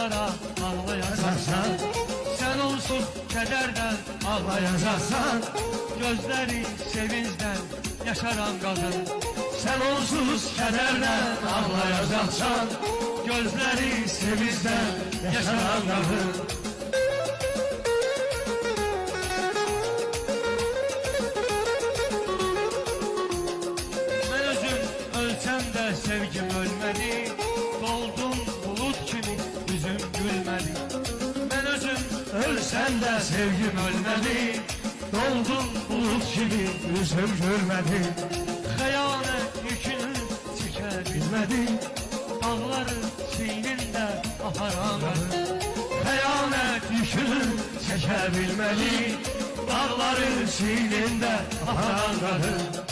dağlara ağlayacaksan, sen onsuz kederden ağlayacaksan, gözleri sevinçten yaşaran kadın. Sen onsuz kederden ağlayacaksan, gözleri sevinçten yaşaran kadın. Ben özüm ölsem de sevgim ölmedi, doldum bulut kimi yüzüm gülmedi. Ben özüm ölsem de sevgim ölmedi, doldum bulut gibi yüzüm gülmedi. Xəyanət yükünü çəkə bilmədi, dağları çiynində aparan qadın. Xəyanət yükünü çəkə bilmədi, dağları çiynində aparan qadın.